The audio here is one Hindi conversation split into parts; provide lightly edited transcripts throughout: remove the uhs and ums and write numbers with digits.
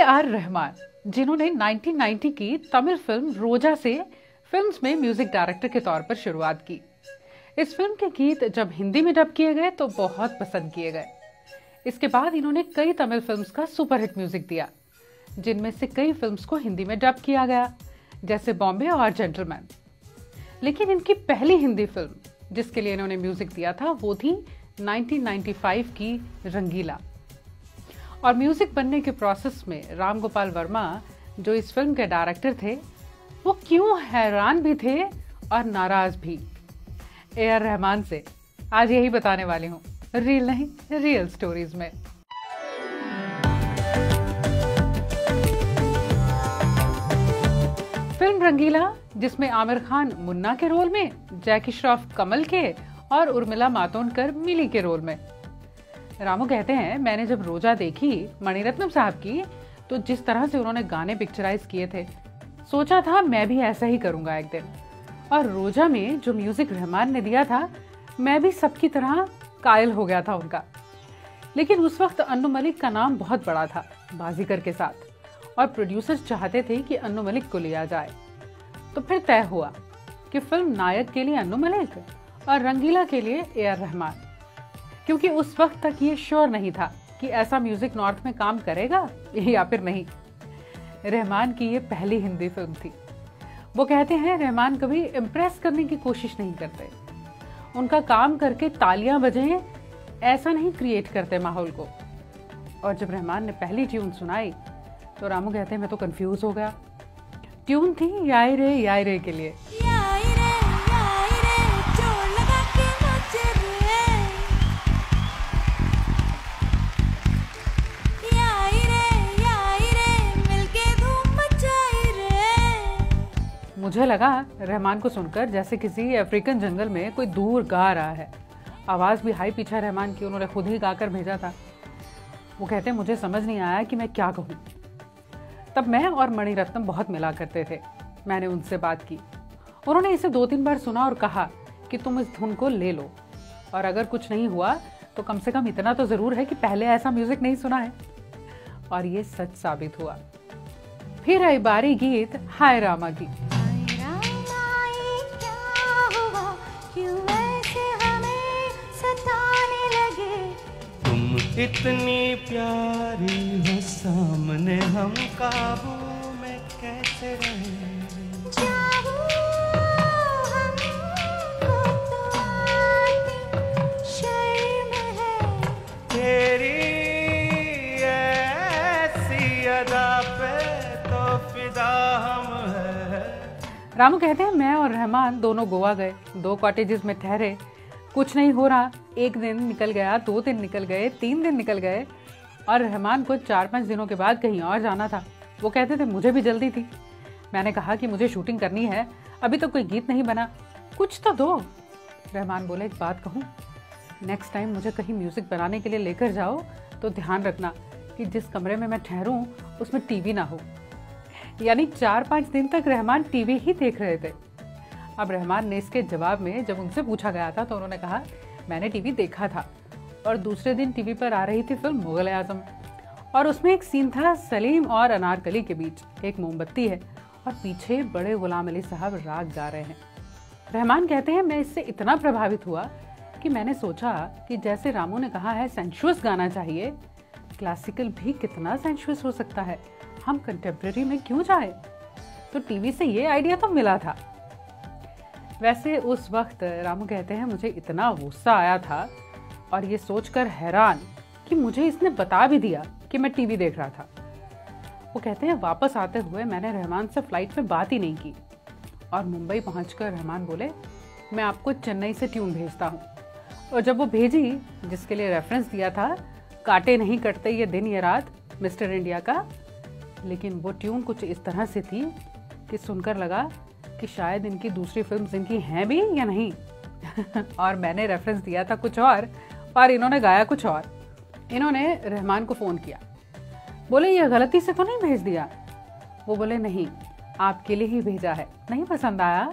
आर रहमान, जिन्होंने 1990 की तमिल फिल्म रोजा से फिल्म्स में म्यूजिक डायरेक्टर के तौर पर शुरुआत की। इस फिल्म के गीत जब हिंदी में डब किए गए तो बहुत पसंद किए गए। इसके बाद इन्होंने कई तमिल फिल्म्स का सुपरहिट म्यूजिक दिया, जिनमें से कई फिल्म्स को हिंदी में डब किया गया, जैसे बॉम्बे और जेंटलमैन। लेकिन इनकी पहली हिंदी फिल्म जिसके लिए इन्होंने म्यूजिक दिया था वो थी 1995 की रंगीला। और म्यूजिक बनने के प्रोसेस में राम गोपाल वर्मा, जो इस फिल्म के डायरेक्टर थे, वो क्यों हैरान भी थे और नाराज भी। ए.आर. रहमान से आज यही बताने वाली हूँ, रील नहीं रियल स्टोरीज में। फिल्म रंगीला, जिसमें आमिर खान मुन्ना के रोल में, जैकी श्रॉफ कमल के और उर्मिला मातोंडकर मिली के रोल में। रामू कहते हैं, मैंने जब रोजा देखी मणिरत्नम साहब की, तो जिस तरह से उन्होंने गाने पिक्चराइज किए थे, सोचा था मैं भी ऐसा ही करूंगा एक दिन। और रोजा में जो म्यूजिक रहमान ने दिया था, मैं भी सबकी तरह कायल हो गया था उनका। लेकिन उस वक्त अन्नू मलिक का नाम बहुत बड़ा था बाजीगर के साथ, और प्रोड्यूसर्स चाहते थे कि अन्नू मलिक को लिया जाए। तो फिर तय हुआ कि फिल्म नायक के लिए अन्नू मलिक और रंगीला के लिए ए.आर. रहमान, क्योंकि उस वक्त तक ये श्योर नहीं था कि ऐसा म्यूजिक नॉर्थ में काम करेगा या फिर नहीं। रहमान की ये पहली हिंदी फिल्म थी। वो कहते हैं, रहमान कभी इम्प्रेस करने की कोशिश नहीं करते, उनका काम करके तालियां बजें ऐसा नहीं क्रिएट करते माहौल को। और जब रहमान ने पहली ट्यून सुनाई तो रामू कहते हैं, मैं तो कंफ्यूज हो गया। ट्यून थी याई रे के लिए। मुझे लगा रहमान को सुनकर जैसे किसी अफ्रीकन जंगल में कोई दूर गा रहा है। आवाज भी हाई पिच है रहमान की, उन्होंने खुद ही गाकर भेजा था। वो कहते हैं, मुझे समझ नहीं आया कि मैं क्या कहूँ। तब मैं और मणिरत्नम बहुत मिला करते थे। मैंने उनसे बात की, उन्होंने इसे 2-3 बार सुना और कहा कि तुम इस धुन को ले लो, और अगर कुछ नहीं हुआ तो कम से कम इतना तो जरूर है कि पहले ऐसा म्यूजिक नहीं सुना है। और ये सच साबित हुआ। फिर आई बारी गीत हाय रामा की। इतनी प्यारी हो सामने, हम काबू में कैसे रहे। तेरी ऐसी अदा पे तो फिदा हम है। रामू कहते हैं, मैं और रहमान दोनों गोवा गए, 2 कॉटेजेस में ठहरे। कुछ नहीं हो रहा, 1 दिन निकल गया, 2 दिन निकल गए, 3 दिन निकल गए, और रहमान को 4-5 दिनों के बाद कहीं और जाना था। वो कहते थे, मुझे भी जल्दी थी। मैंने कहा कि मुझे शूटिंग करनी है, अभी तो कोई गीत नहीं बना, कुछ तो दो। रहमान बोले, एक बात कहूँ, नेक्स्ट टाइम मुझे कहीं म्यूजिक बनाने के लिए लेकर जाओ तो ध्यान रखना कि जिस कमरे में मैं ठहरूं उसमें टीवी ना हो। यानी 4-5 दिन तक रहमान टीवी ही देख रहे थे। अब रहमान ने इसके जवाब में जब उनसे पूछा गया था तो उन्होंने कहा, मैंने टीवी देखा था, और दूसरे दिन टीवी पर आ रही थी फिल्म मुगल-ए-आजम, और उसमें एक सीन था सलीम और अनारकली के बीच, एक मोमबत्ती है और पीछे बड़े गुलाम अली साहब राग गा रहे हैं। रहमान कहते हैं, मैं इससे इतना प्रभावित हुआ कि मैंने सोचा कि जैसे रामू ने कहा है सेंशुअस गाना चाहिए, क्लासिकल भी कितना सेंशुअस हो सकता है, हम कंटेम्प्रेरी में क्यों जाए। तो टीवी से ये आइडिया तो मिला था। वैसे उस वक्त रामू कहते हैं, मुझे इतना गुस्सा आया था और ये सोचकर हैरान कि मुझे इसने बता भी दिया कि मैं टीवी देख रहा था। वो कहते हैं, वापस आते हुए मैंने रहमान से फ्लाइट में बात ही नहीं की, और मुंबई पहुंचकर रहमान बोले, मैं आपको चेन्नई से ट्यून भेजता हूँ। और जब वो भेजी, जिसके लिए रेफरेंस दिया था, काटे नहीं कटते ये दिन ये रात, मिस्टर इंडिया का, लेकिन वो ट्यून कुछ इस तरह से थी कि सुनकर लगा कि शायद इनकी दूसरी फिल्म इनकी हैं भी या नहीं। और मैंने रेफरेंस दिया था कुछ और इन्होंने गाया कुछ और। इन्होंने रहमान को फ़ोन किया, बोले, ये गलती से तो नहीं भेज दिया। वो बोले, नहीं, आपके लिए ही भेजा है, नहीं पसंद आया।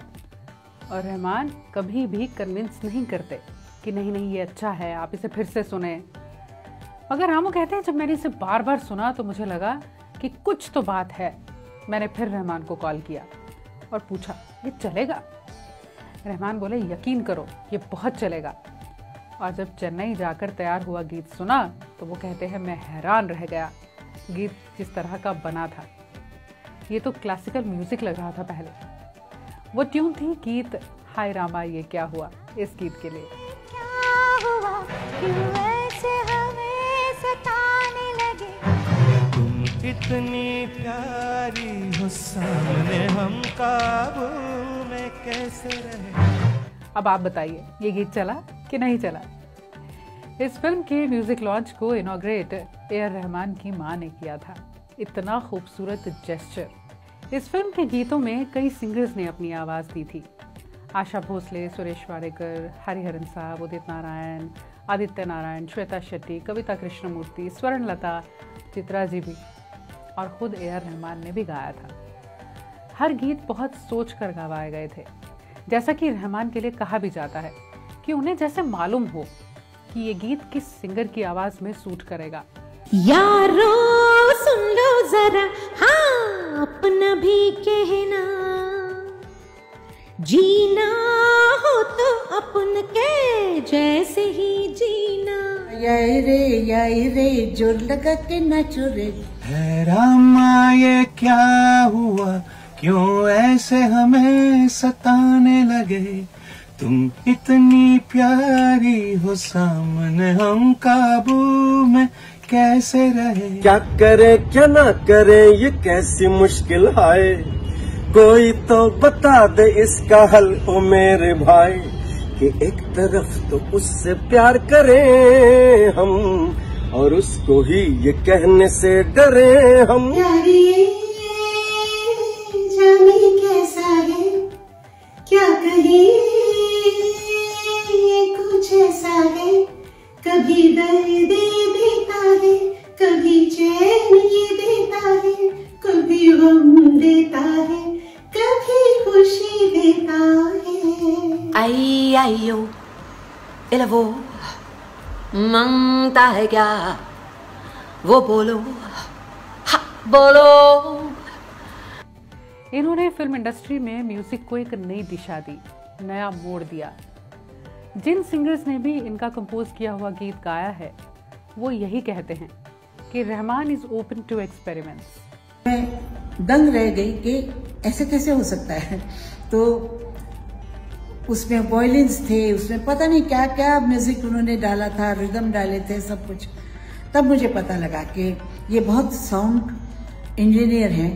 और रहमान कभी भी कन्विंस नहीं करते कि नहीं नहीं ये अच्छा है, आप इसे फिर से सुने। मगर रामू कहते हैं, जब मैंने इसे बार बार सुना तो मुझे लगा कि कुछ तो बात है। मैंने फिर रहमान को कॉल किया और पूछा, ये चलेगा? रहमान बोले, यकीन करो ये बहुत चलेगा। और जब चेन्नई जाकर तैयार हुआ गीत सुना तो वो कहते हैं, मैं हैरान रह गया गीत जिस तरह का बना था। ये तो क्लासिकल म्यूजिक लग रहा था पहले। वो ट्यून थी गीत हाय रामा ये क्या हुआ, इस गीत के लिए। क्या हुआ, क्यों ऐसे हमें सताने लगे, तुम इतनी प्यारी हो सामने हम काबू में कैसे रहे। अब आप बताइए, ये गीत चला कि नहीं चला? इस फिल्म के म्यूजिक लॉन्च को इनॉग्रेट ए.आर. रहमान की मां ने किया था। इतना खूबसूरत जेस्चर। इस फिल्म के गीतों में कई सिंगर्स ने अपनी आवाज़ दी थी। आशा भोसले, सुरेश वाडेकर, हरिहरन साहब, उदित नारायण, आदित्य नारायण, श्वेता शेट्टी, कविता कृष्णमूर्ति, स्वर्णलता, चित्रा जी भी, और खुद ए.आर. रहमान ने भी गाया था। हर गीत बहुत सोच कर गवाए गए थे, जैसा कि रहमान के लिए कहा भी जाता है कि उन्हें जैसे मालूम हो कि ये गीत किस सिंगर की आवाज में सूट करेगा। यारो सुन लो जरा, हाँ अपना भी कहना, जीना हो तो अपन के जैसे ही जीना। याई रे जोर लगा के नाचो रे। है रामा ये क्या हुआ, क्यों ऐसे हमें सताने लगे, तुम इतनी प्यारी हो सामने हम काबू में कैसे रहे। क्या करे क्या ना करे ये कैसी मुश्किल है, कोई तो बता दे इसका हल ओ मेरे भाई, कि एक तरफ तो उससे प्यार करें हम और उसको ही ये कहने से डरे हम। जाने कैसा है, क्या कहे ये कुछ ऐसा है, कभी दर्द देता है, कभी चैन ये देता है, कभी गम देता है, कभी खुशी देता है। आई आइयो इला वो मांगता है क्या, वो बोलो, हाँ बोलो। इन्होंने फिल्म इंडस्ट्री में म्यूजिक को एक नई दिशा दी, नया मोड़ दिया। जिन सिंगर्स ने भी इनका कंपोज किया हुआ गीत गाया है वो यही कहते हैं कि Rahman is open to experiments. मैं दंग रह गई कि ऐसे कैसे हो सकता है। तो उसमें वॉयलिन्स थे, उसमें पता नहीं क्या क्या म्यूजिक उन्होंने डाला था, रिदम डाले थे, सब कुछ। तब मुझे पता लगा कि ये बहुत साउंड इंजीनियर हैं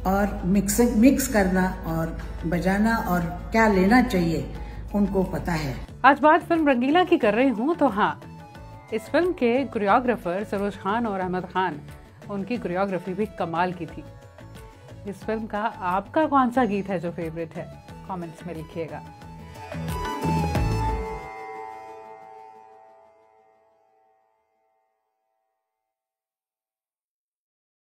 और मिक्स करना और बजाना और क्या लेना चाहिए उनको पता है। आज बात फिल्म रंगीला की कर रही हूँ तो हाँ, इस फिल्म के कोरियोग्राफर सरोज खान और अहमद खान, उनकी कोरियोग्राफी भी कमाल की थी। इस फिल्म का आपका कौन सा गीत है जो फेवरेट है, कमेंट्स में लिखिएगा।